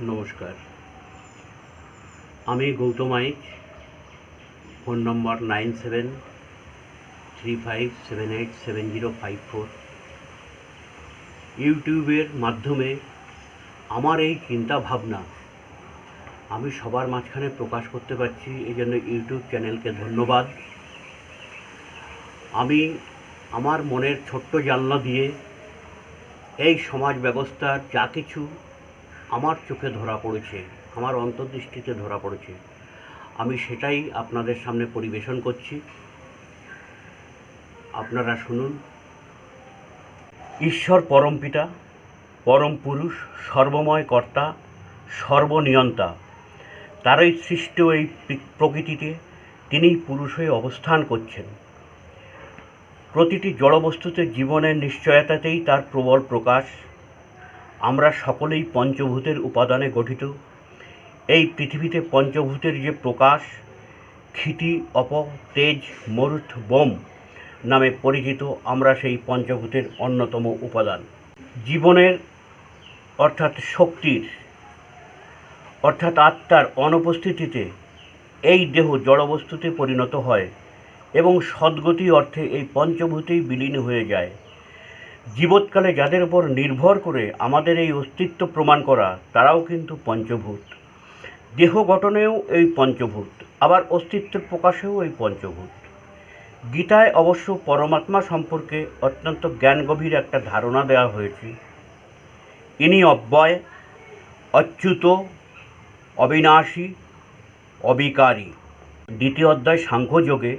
নমস্কার, আমি গৌতম আইচ। ফোন নম্বর 9735787054। ইউটিউবের মাধ্যমে আমার এই চিন্তা ভাবনা আমি সবার মাঝখানে প্রকাশ করতে পারছি, এই জন্য ইউটিউব চ্যানেলকে ধন্যবাদ। আমি আমার মনের ছোট্ট জানলা দিয়ে এই সমাজ ব্যবস্থার যা কিছু আমার চোখে ধরা পড়েছে, আমার অন্তর্দৃষ্টিতে ধরা পড়েছে, আমি সেটাই আপনাদের সামনে পরিবেশন করছি। আপনারা শুনুন। ঈশ্বর পরম পিতা, পরম পুরুষ, সর্বময় কর্তা, সর্বনিয়ন্তা। তারই সৃষ্ট এই প্রকৃতিতে তিনিই পুরুষ হয়ে অবস্থান করছেন। প্রতিটি জড়বস্তুতে জীবনের নিশ্চয়তাতেই তার প্রবল প্রকাশ। আমরা সকলেই পঞ্চভূতের উপাদানে গঠিত। এই পৃথিবীতে পঞ্চভূতের যে প্রকাশ, ক্ষিতি, অপ, তেজ, মরুত, বোম নামে পরিচিত, আমরা সেই পঞ্চভূতের অন্যতম উপাদান। জীবনের অর্থাৎ শক্তির অর্থাৎ আত্মার অনুপস্থিতিতে এই দেহ জড়বস্তুতে পরিণত হয় এবং সদ্গতি অর্থে এই পঞ্চভূতেই বিলীন হয়ে যায়। জীবৎকালে যাদের উপর নির্ভর করে আমাদের এই অস্তিত্ব প্রমাণ করা, তারাও কিন্তু পঞ্চভূত। দেহ গঠনেও এই পঞ্চভূত, আবার অস্তিত্বের প্রকাশেও এই পঞ্চভূত। গীতায় অবশ্য পরমাত্মা সম্পর্কে অত্যন্ত জ্ঞানগভীর একটা ধারণা দেওয়া হয়েছে। ইনি অব্যয়, অচ্যুত, অবিনাশী, অবিকারী। দ্বিতীয় অধ্যায় সাংখ্যযোগে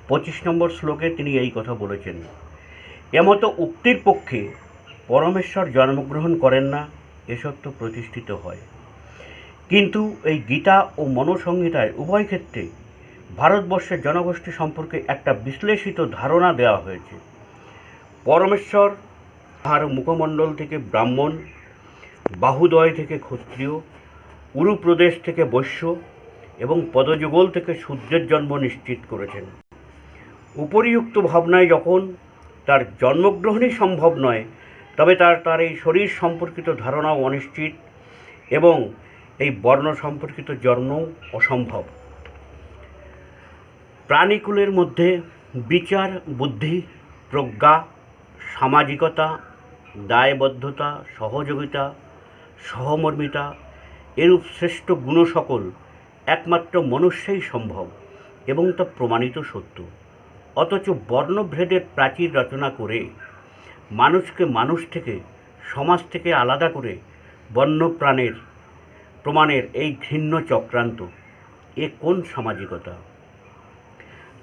25 নম্বর শ্লোকে তিনি এই কথা বলেছেন। এমতো উক্তির পক্ষে পরমেশ্বর জন্মগ্রহণ করেন না, এ সত্য প্রতিষ্ঠিত হয়। কিন্তু এই গীতা ও মনুসংহিতায় উভয় ক্ষেত্রে ভারতবর্ষের জনগোষ্ঠী সম্পর্কে একটা বিশ্লেষিত ধারণা দেওয়া হয়েছে। পরমেশ্বর তাহার মুখমণ্ডল থেকে ব্রাহ্মণ, বাহুদয় থেকে ক্ষত্রিয়, উরু প্রদেশ থেকে বৈশ্য এবং পদযুগল থেকে শূদ্রের জন্ম নিশ্চিত করেছেন। উপরিউক্ত ভাবনায় যখন তার জন্মগ্রহণই সম্ভব নয়, তবে তার এই শরীর সম্পর্কিত ধারণাও অনিশ্চিত এবং এই বর্ণ সম্পর্কিত জন্মও অসম্ভব। প্রাণীকুলের মধ্যে বিচার, বুদ্ধি, প্রজ্ঞা, সামাজিকতা, দায়বদ্ধতা, সহযোগিতা, সহমর্মিতা এরূপ শ্রেষ্ঠ গুণ সকল একমাত্র মনুষ্যেই সম্ভব এবং তা প্রমাণিত সত্য। অথচ বর্ণভেদের প্রাচীর রচনা করে মানুষকে মানুষ থেকে, সমাজ থেকে আলাদা করে বন্যপ্রাণের প্রমাণের এই ঘৃণ্য চক্রান্ত, এ কোন সামাজিকতা?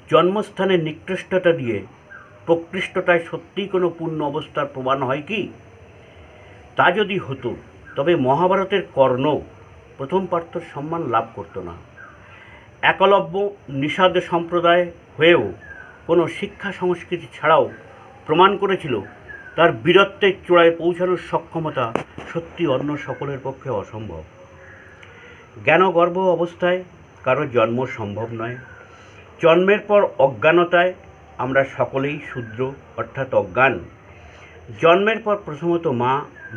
জন্মস্থানের নিকৃষ্টতা দিয়ে প্রকৃষ্টতায় সত্যিই কোনো পূর্ণ অবস্থার প্রমাণ হয় কি? তা যদি হতো, তবে মহাভারতের কর্ণ প্রথম পার্থর সম্মান লাভ করত না। একলব্য নিষাদ সম্প্রদায় হয়েও কোনো শিক্ষা সংস্কৃতি ছাড়াও প্রমাণ করেছিল তার বীরত্বের চূড়ায় পৌঁছানোর সক্ষমতা সত্যি অন্য সকলের পক্ষে অসম্ভব। জ্ঞানগর্ভ অবস্থায় কারো জন্ম সম্ভব নয়। জন্মের পর অজ্ঞানতায় আমরা সকলেই শূদ্র অর্থাৎ অজ্ঞান। জন্মের পর প্রথমত মা,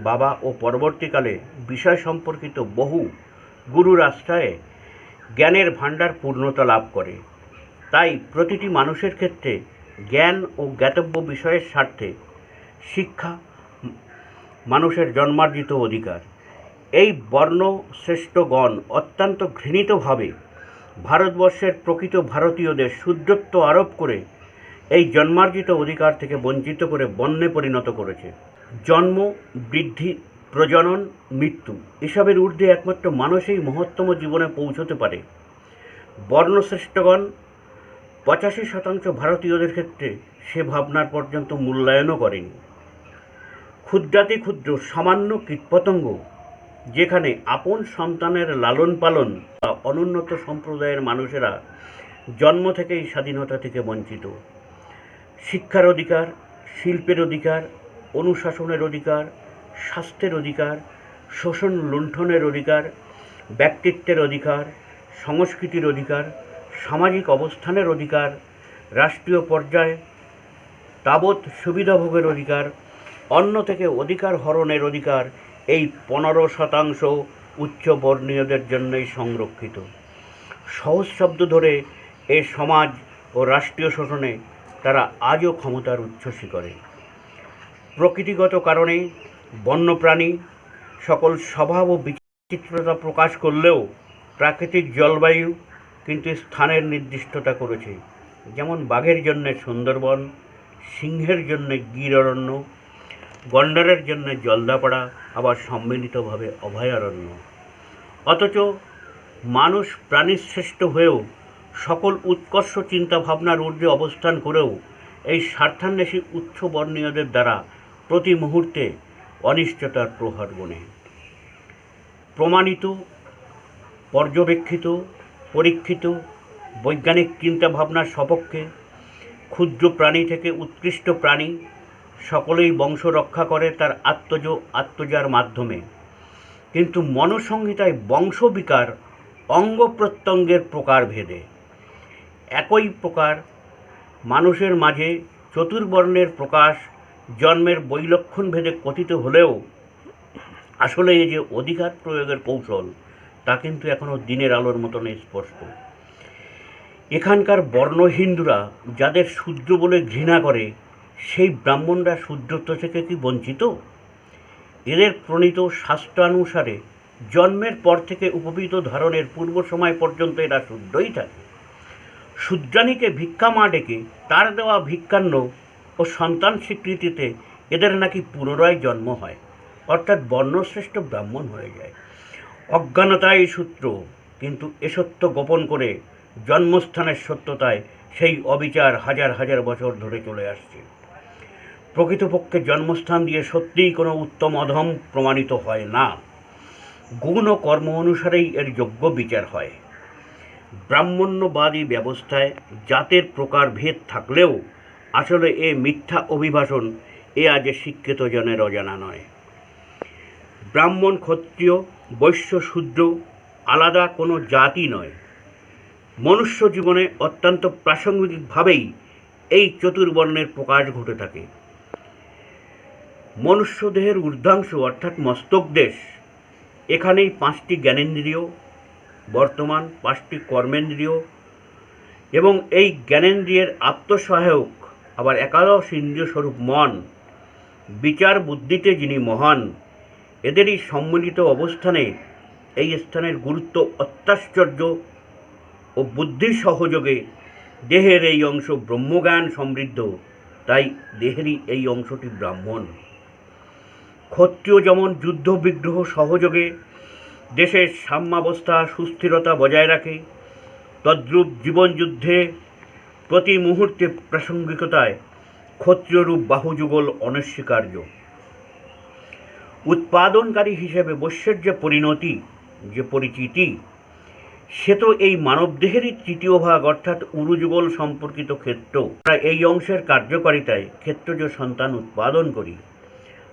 বাবা ও পরবর্তীকালে বিষয় সম্পর্কিত বহু গুরুর আশ্রয়ে জ্ঞানের ভাণ্ডার পূর্ণতা লাভ করে। তাই প্রতিটি মানুষের ক্ষেত্রে জ্ঞান ও জ্ঞাতব্য বিষয়ের স্বার্থে শিক্ষা মানুষের জন্মার্জিত অধিকার। এই বর্ণশ্রেষ্ঠগণ অত্যন্ত ঘৃণিতভাবে ভারতবর্ষের প্রকৃত ভারতীয়দের শূদ্রত্ব আরোপ করে এই জন্মার্জিত অধিকার থেকে বঞ্চিত করে বন্যে পরিণত করেছে। জন্ম, বৃদ্ধি, প্রজনন, মৃত্যু এসবের ঊর্ধ্বে একমাত্র মানুষই মহত্তম জীবনে পৌঁছতে পারে। বর্ণশ্রেষ্ঠগণ 85% ভারতীয়দের ক্ষেত্রে সে ভাবনার পর্যন্ত মূল্যায়নও করেনি। ক্ষুদ্রাতি ক্ষুদ্র সামান্য কীটপতঙ্গ যেখানে আপন সন্তানের লালন পালন বা অনুন্নত সম্প্রদায়ের মানুষেরা জন্ম থেকেই স্বাধীনতা থেকে বঞ্চিত। শিক্ষার অধিকার, শিল্পের অধিকার, অনুশাসনের অধিকার, স্বাস্থ্যের অধিকার, শোষণ লুণ্ঠনের অধিকার, ব্যক্তিত্বের অধিকার, সংস্কৃতির অধিকার, সামাজিক অবস্থানের অধিকার, রাষ্ট্রীয় পর্যায়ে তাবৎ সুবিধাভোগের অধিকার, অন্য থেকে অধিকার হরণের অধিকার, এই 15% উচ্চ বর্ণীয়দের জন্যই সংরক্ষিত। সহজ শব্দ ধরে এ সমাজ ও রাষ্ট্রীয় শোষণে তারা আজও ক্ষমতার উচ্ছ্বসী করে। প্রকৃতিগত কারণে বন্যপ্রাণী সকল স্বভাব ও বিচিত্রতা প্রকাশ করলেও প্রাকৃতিক জলবায়ু কিন্তু স্থানের নির্দিষ্টতা করেছে। যেমন বাঘের জন্য সুন্দরবন, সিংহের জন্য গির অরণ্য, গন্ডারের জন্য জলদাপাড়া, আবার সম্মিলিতভাবে অভয়ারণ্য। অথচ মানুষ প্রাণীর শ্রেষ্ঠ হয়েও সকল উৎকর্ষ চিন্তাভাবনার ঊর্ধ্বে অবস্থান করেও এই স্বার্থান্বেষী উচ্চ বর্ণীয়দের দ্বারা প্রতি মুহূর্তে অনিষ্টতার প্রহার বনে। প্রমাণিত, পর্যবেক্ষিত, পরীক্ষিত বৈজ্ঞানিক চিন্তাভাবনার সপক্ষে ক্ষুদ্র প্রাণী থেকে উৎকৃষ্ট প্রাণী সকলেই বংশ রক্ষা করে তার আত্মজার মাধ্যমে। কিন্তু মনুসংহিতায় বংশবিকার অঙ্গ প্রত্যঙ্গের প্রকারভেদে। একই প্রকার মানুষের মাঝে চতুর্বর্ণের প্রকাশ জন্মের বৈলক্ষণ ভেদে কথিত হলেও আসলে এই যে অধিকার প্রয়োগের কৌশল তা কিন্তু এখনও দিনের আলোর মতন স্পষ্ট। এখানকার বর্ণ হিন্দুরা যাদের শূদ্র বলে ঘৃণা করে, সেই ব্রাহ্মণরা শূদ্রত্ব থেকে কি বঞ্চিত? এদের প্রণীত শাস্ত্রানুসারে জন্মের পর থেকে উপবীত ধারণের পূর্ব সময় পর্যন্ত এরা শূদ্রই থাকে। শূদ্রাণীকে ভিক্ষা মা ডেকে তার দেওয়া ভিক্ষান্ন ও সন্তান স্বীকৃতিতে এদের নাকি পুনরায় জন্ম হয়, অর্থাৎ বর্ণশ্রেষ্ঠ ব্রাহ্মণ হয়ে যায়। অজ্ঞানতাই সূত্র, কিন্তু এ সত্য গোপন করে জন্মস্থানের সত্যতায় সেই অবিচার হাজার হাজার বছর ধরে চলে আসছে। প্রকৃতপক্ষে জন্মস্থান দিয়ে সত্যিই কোনো উত্তম অধম প্রমাণিত হয় না। গুণ ও কর্ম অনুসারেই এর যোগ্য বিচার হয়। ব্রাহ্মণ্যবাদী ব্যবস্থায় জাতের প্রকারভেদ থাকলেও আসলে এ মিথ্যা অভিবাসন এ আজ শিক্ষিত জনের অজানা নয়। ব্রাহ্মণ, ক্ষত্রিয়, বৈশ্য, শূদ্র আলাদা কোনো জাতি নয়। মনুষ্য জীবনে অত্যন্ত প্রাসঙ্গিকভাবেই এই চতুর্বর্ণের প্রকাশ ঘটে থাকে। মনুষ্য দেহের ঊর্ধ্বাংশ অর্থাৎ মস্তক দেশ, এখানেই 5টি জ্ঞানেন্দ্রিয় বর্তমান, 5টি কর্মেন্দ্রিয় এবং এই জ্ঞানেন্দ্রিয়ের আত্মসহায়ক আবার একাদশ ইন্দ্রিয় স্বরূপ মন, বিচার বুদ্ধিতে যিনি মহান, এদেরই সম্মিলিত অবস্থানে এই স্থানের গুরুত্ব অত্যাশ্চর্য ও বুদ্ধির সহযোগে দেহের এই অংশ ব্রহ্মজ্ঞান সমৃদ্ধ, তাই দেহেরই এই অংশটি ব্রাহ্মণ। ক্ষত্রিয় যেমন যুদ্ধ বিগ্রহ সহযোগে দেশের সাম্যাবস্থা সুস্থিরতা বজায় রাখে, তদ্রূপ জীবনযুদ্ধে প্রতি মুহূর্তে প্রাসঙ্গিকতায় ক্ষত্রিয়রূপ বাহুযুগল অনস্বীকার্য। উৎপাদনকারী হিসেবে বৈশ্যের যে পরিণতি, যে পরিচিতি, সে তো এই মানবদেহেরই তৃতীয় ভাগ অর্থাৎ উরুযুগল সম্পর্কিত ক্ষেত্র। আমরা এই অংশের কার্যকারিতায় ক্ষেত্রজ সন্তান উৎপাদন করি।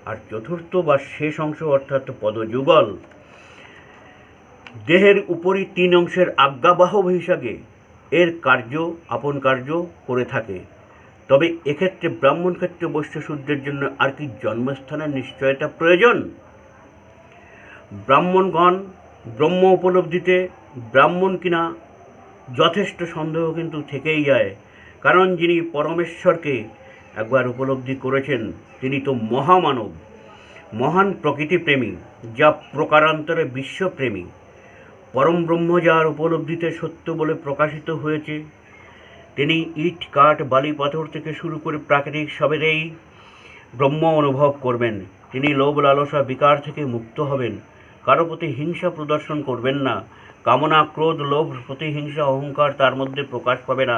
আর চতুর্থ বা শেষ অংশ অর্থাৎ পদযুগল দেহের উপরই 3 অংশের আজ্ঞাবাহক হিসাবে এর আপন কার্য করে থাকে। তবে এক্ষেত্রে ব্রাহ্মণ ক্ষেত্রে বৈশ্য শূদ্রের জন্য আর কি জন্মস্থানের নিশ্চয়তা প্রয়োজন? ব্রাহ্মণগণ ব্রহ্ম উপলব্ধিতে ব্রাহ্মণ কিনা যথেষ্ট সন্দেহ কিন্তু থেকেই যায়, কারণ যিনি পরমেশ্বরকে একবার উপলব্ধি করেছেন তিনি তো মহামানব, মহান প্রকৃতিপ্রেমী, যা প্রকারান্তরে বিশ্বপ্রেমী। পরম ব্রহ্ম যার উপলব্ধিতে সত্য বলে প্রকাশিত হয়েছে, তিনি ইট কাঠ বালি পাথর থেকে শুরু করে প্রাকৃতিক সবেতেই ব্রহ্ম অনুভব করবেন। তিনি লোভ লালসা বিকার থেকে মুক্ত হবেন, কারো প্রতি হিংসা প্রদর্শন করবেন না, কামনা ক্রোধ লোভ প্রতিহিংসা অহংকার তার মধ্যে প্রকাশ পাবে না।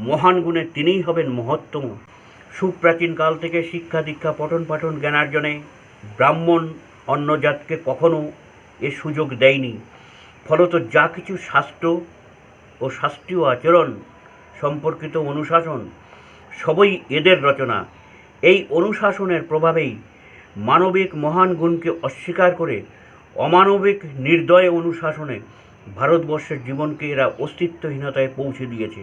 মহান গুণে তিনিই হবেন মহত্তম। সুপ্রাচীন কাল থেকে শিক্ষা দীক্ষা পঠন পাঠন জ্ঞানার্জনে ব্রাহ্মণ অন্য জাতকে কখনো এ সুযোগ দেয়নি। ফলত যা কিছু শাস্ত্র ও শাস্ত্রীয় আচরণ সম্পর্কিত অনুশাসন সবই এদের রচনা। এই অনুশাসনের প্রভাবেই মানবিক মহান গুণকে অস্বীকার করে অমানবিক নির্দয় অনুশাসনে ভারতবর্ষের জীবনকে এরা অস্তিত্বহীনতায় পৌঁছে দিয়েছে।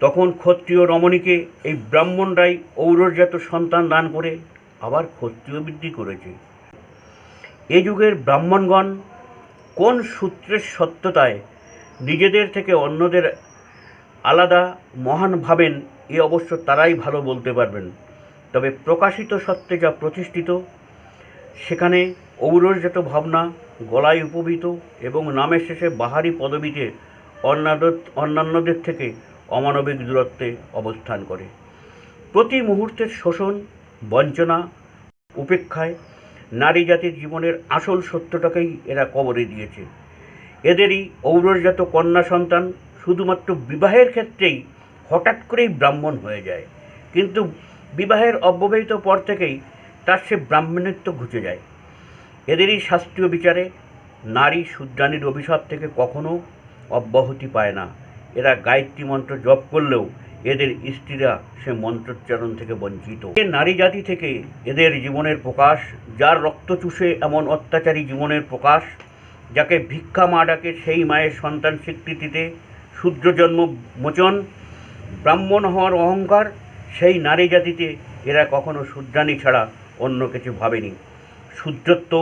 তখন ক্ষত্রিয় রমণীকে এই ব্রাহ্মণরাই ঔরজাত সন্তান দান করে আবার ক্ষত্রিয় বৃদ্ধি করেছে। এ যুগের ব্রাহ্মণগণ কোন সূত্রের সত্যতায় নিজেদের থেকে অন্যদের আলাদা মহান ভাবেন এ অবশ্য তারাই ভালো বলতে পারবেন। তবে প্রকাশিত সত্যে যা প্রতিষ্ঠিত, সেখানে ঔরসজাত ভাবনা গলায় উপবীত এবং নামের শেষে বাহারি পদবীতে অন্যান্যদের থেকে অমানবিক দূরত্বে অবস্থান করে। প্রতি মুহূর্তের শোষণ, বঞ্চনা, উপেক্ষায় নারী জাতির জীবনের আসল সত্যটাকেই এরা কবরে দিয়েছে। এদেরই ঔরসজাত কন্যা সন্তান শুধুমাত্র বিবাহের ক্ষেত্রেই হঠাৎ করেই ব্রাহ্মণ হয়ে যায়, কিন্তু বিবাহের অব্যবহিত পর থেকেই তার সে ব্রাহ্মণত্ব ঘুচে যায়। এদেরই শাস্ত্রীয় বিচারে নারী শূদ্রাণীর অভিশাপ থেকে কখনো অব্যাহতি পায় না। এরা গায়ত্রী মন্ত্র জপ করলেও এদের স্ত্রীরা সে মন্ত্রোচ্চারণ থেকে বঞ্চিত। নারী জাতি থেকে এদের জীবনের প্রকাশ, যার রক্ত চুষে এমন অত্যাচারী জীবনের প্রকাশ, যাকে ভিক্ষা মা ডাকে, সেই মায়ের সন্তান স্বীকৃতিতে শূদ্র জন্ম মোচন, ব্রাহ্মণ হওয়ার অহংকার, সেই নারী জাতিতে এরা কখনো শূদ্রাণী ছাড়া অন্য কিছু ভাবেনি। শূদ্রত্ব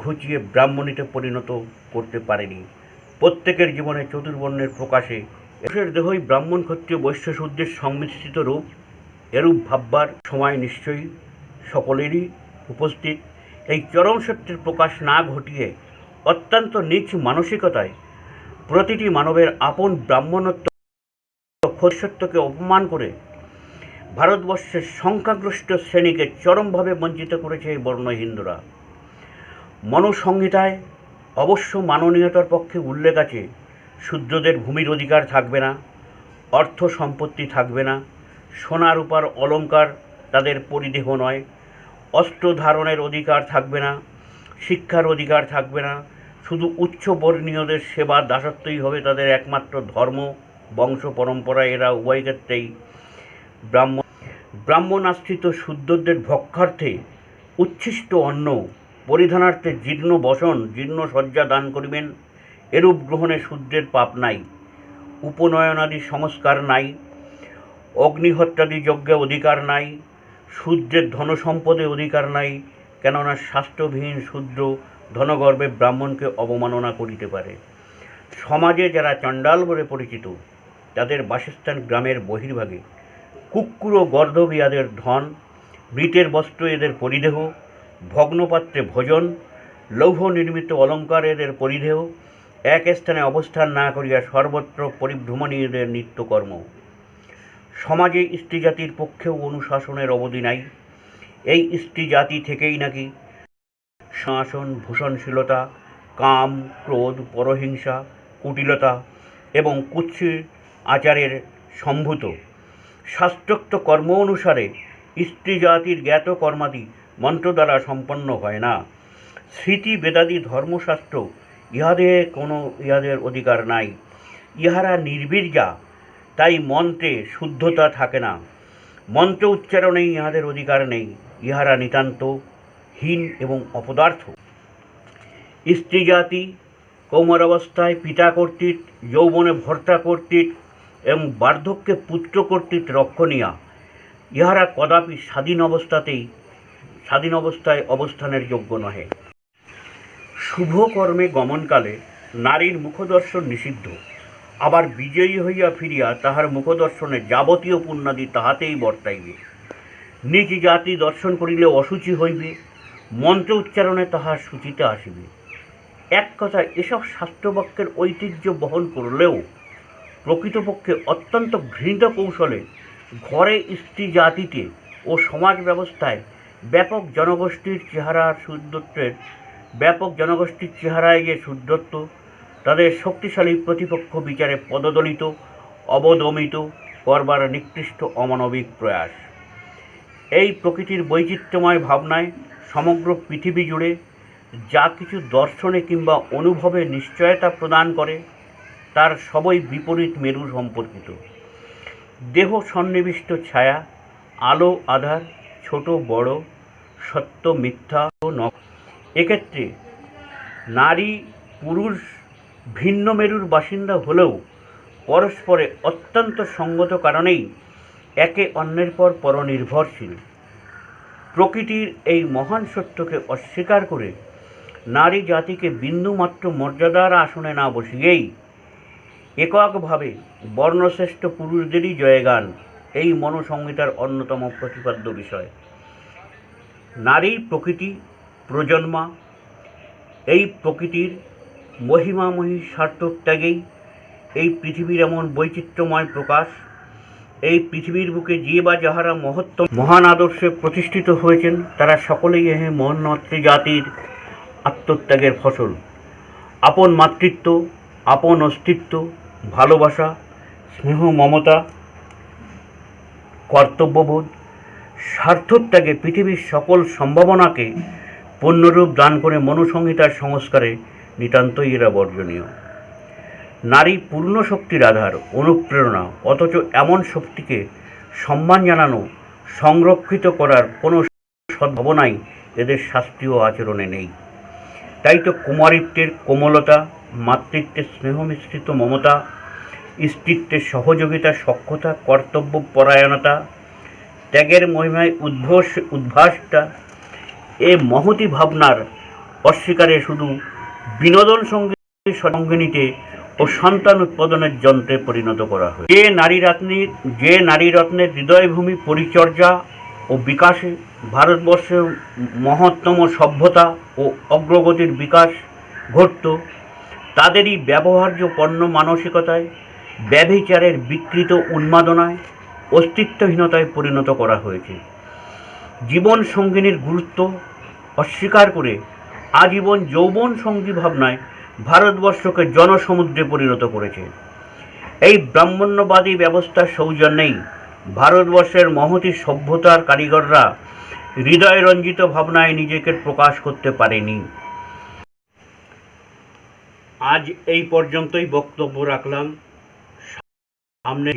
ঘুচিয়ে ব্রাহ্মণীতে পরিণত করতে পারেনি। প্রত্যেকের জীবনে চতুর্বর্ণের প্রকাশে এর দেহই ব্রাহ্মণ, ক্ষত্রিয়, বৈশ্য, শূদ্রের সংমিশ্রিত রূপ। এরূপ ভাববার সময় নিশ্চয়ই সকলেরই উপস্থিত। এই চরম সত্যের প্রকাশ না ঘটিয়ে অত্যন্ত নীচ মানসিকতায় প্রতিটি মানবের আপন ব্রাহ্মণত্ব, ক্ষত্রিয়ত্বকে অপমান করে ভারতবর্ষের সংখ্যাগরিষ্ঠ শ্রেণীকে চরমভাবে বঞ্চিত করেছে এই বর্ণ হিন্দুরা। মনুসংহিতায় অবশ্য মাননীয়তার পক্ষে উল্লেখ আছে, শূদ্রদের ভূমির অধিকার থাকবে না, অর্থ সম্পত্তি থাকবে না, সোনা রূপার অলঙ্কার তাদের পরিধেয় নয়, অস্ত্র ধারণের অধিকার থাকবে না, শিক্ষার অধিকার থাকবে না, শুধু উচ্চবর্ণীয়দের সেবা দাসত্বই হবে তাদের একমাত্র ধর্ম, বংশ পরম্পরা। এরা উভয় ক্ষেত্রেই ব্রাহ্মণ আশ্রিত শূদ্রদের ভক্ষার্থে উচ্ছিষ্ট অন্ন, পরিধানার্থে জীর্ণ বসন, জীর্ণ শয্যা দান করিবেন। এরূপ গ্রহণে শূদ্রের পাপ নাই, উপনয়নাদি সংস্কার নাই, অগ্নিহত্যাদি যজ্ঞে অধিকার নাই, শূদ্রের ধনসম্পদে অধিকার নাই, কেননা শাস্ত্রবিহীন শূদ্র ধনগর্বে ব্রাহ্মণকে অবমাননা করিতে পারে। সমাজে যারা চণ্ডাল বলে পরিচিত, তাদের বাসস্থান গ্রামের বহির্ভাগে। কুক্কুর ও গর্দভ এদের ধন, মৃতের বস্ত্র এদের পরিধেয়, ভগ্নপাত্রে ভোজন, লৌহ নির্মিত অলঙ্কার এদের পরিধেয়, এক স্থানে অবস্থান না করিয়া সর্বত্র পরিভ্রমণই এদের নিত্যকর্ম। সমাজে স্ত্রী জাতির পক্ষেও অনুশাসনের অবধি নাই। এই স্ত্রী জাতি থেকেই নাকি শাসন, ভূষণশীলতা, কাম, ক্রোধ, পরহিংসা, কুটিলতা এবং কুৎসিত আচারের সম্ভূত। শাস্ত্রোক্ত কর্ম অনুসারে স্ত্রী জাতির জ্ঞাত কর্মাদি মন্ত্র দ্বারা সম্পন্ন হয় না। স্মৃতি বেদাদি ধর্মশাস্ত্র ইহাদের অধিকার নাই। ইহারা নির্বীর্যা, তাই মন্ত্রে শুদ্ধতা থাকে না। মন্ত্র উচ্চারণেই ইহাদের অধিকার নেই। ইহারা নিতান্ত হীন এবং অপদার্থ। স্ত্রী জাতি কৌমারাবস্থায় পিতা কর্তৃক, যৌবনে ভর্তা কর্তৃক এবং বার্ধক্যে পুত্র কর্তৃক রক্ষণীয়া। ইহারা কদাপি স্বাধীন অবস্থায় অবস্থানের যোগ্য নহে। শুভ কর্মে গমনকালে নারীর মুখদর্শন নিষিদ্ধ। আবার বিজয়ী হইয়া ফিরিয়া তাহার মুখদর্শনে যাবতীয় পুণ্যাদি তাহাতেই বর্তাইবে। নিজ জাতি দর্শন করিলে অসুচি হইবে, মন্ত্র উচ্চারণে তাহার সূচিতে আসিবে। এক কথায় এসব শাস্ত্রবাক্যের ঐতিহ্য বহন করলেও প্রকৃতপক্ষে অত্যন্ত ঘৃণিত কৌশলে ঘরে স্ত্রী জাতিতে ও সমাজ ব্যবস্থায় ব্যাপক জনগোষ্ঠীর চেহারায় যে শূদ্রত্ব, তাদের শক্তিশালী প্রতিপক্ষ বিচারে পদদলিত, অবদমিত করবার নিকৃষ্ট অমানবিক প্রয়াস। এই প্রকৃতির বৈচিত্র্যময় ভাবনায় সমগ্র পৃথিবী জুড়ে যা কিছু দর্শনে কিংবা অনুভবে নিশ্চয়তা প্রদান করে, তার সবই বিপরীত মেরু সম্পর্কিত। দেহ সন্নিবিষ্ট ছায়া, আলো আধার, ছোট বড়, সত্য মিথ্যা ও এক্ষেত্রে নারী পুরুষ ভিন্ন মেরুর বাসিন্দা হলেও পরস্পরে অত্যন্ত সঙ্গত কারণেই একে অন্যের পর পরনির্ভরশীল। প্রকৃতির এই মহান সত্যকে অস্বীকার করে নারী জাতিকে বিন্দুমাত্র মর্যাদার আসনে না বসিয়েই এককভাবে বর্ণশ্রেষ্ঠ পুরুষদেরই জয়গান এই মনুসংহিতার অন্যতম প্রতিপাদ্য বিষয়। নারী প্রকৃতি প্রজন্মা, এই প্রকৃতির মহিমাময়ী স্বার্থত্যাগেই এই পৃথিবীর এমন বৈচিত্র্যময় প্রকাশ। এই পৃথিবীর বুকে যে বা যাহারা মহান আদর্শে প্রতিষ্ঠিত হয়েছেন, তারা সকলেই এই মহান মাতৃজাতির আত্মত্যাগের ফসল। আপন মাতৃত্ব, আপন অস্তিত্ব, ভালোবাসা, স্নেহ, মমতা, কর্তব্যবোধ, স্বার্থত্যাগে পৃথিবীর সকল সম্ভাবনাকে পূর্ণরূপ দান করে মনুসংহিতার সংস্কারে নিতান্তই এরা বর্জনীয়। নারী পূর্ণ শক্তির আধার, অনুপ্রেরণা, অথচ এমন শক্তিকে সম্মান জানানো, সংরক্ষিত করার কোনো সদ্ভাবনাই এদের শাস্ত্রীয় আচরণে নেই। তাই তো কুমারিত্বের কোমলতা, মাতৃত্বের স্নেহমিশ্রিত মমতা, স্ত্রীত্বের সহযোগিতা, সখ্যতা, কর্তব্য পরায়ণতা, ত্যাগের মহিমায় উদ্ভাসটা এ মহতী ভাবনার অস্বীকারে শুধু বিনোদন সঙ্গিনীতে ও সন্তান উৎপাদনের যন্ত্রে পরিণত করা হয়। যে নারী রত্নের হৃদয়ভূমি পরিচর্যা ও বিকাশে ভারতবর্ষের মহত্তম সভ্যতা ও অগ্রগতির বিকাশ ঘটত, তাদেরই ব্যবহার্য পণ্য মানসিকতায়, ব্যভিচারের বিকৃত উন্মাদনায়, অস্তিত্বহীনতায় পরিণত করা হয়েছে। জীবন সঙ্গিনীর গুরুত্ব অস্বীকার করে আজীবন যৌবন সঙ্গী ভাবনায় ভারতবর্ষকে জনসমুদ্রে পরিণত করেছে। এই ব্রাহ্মণ্যবাদী ব্যবস্থার সৌজন্যেই ভারতবর্ষের মহতী সভ্যতার কারিগররা হৃদয়রঞ্জিত ভাবনায় নিজেকে প্রকাশ করতে পারেনি। আজ এই পর্যন্তই বক্তব্য রাখলাম। সামনে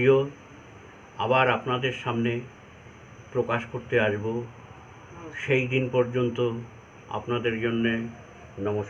আবার আপনাদের সামনে প্রকাশ করতে আসব। সেই দিন পর্যন্ত আপনাদের জন্যে নমস্কার।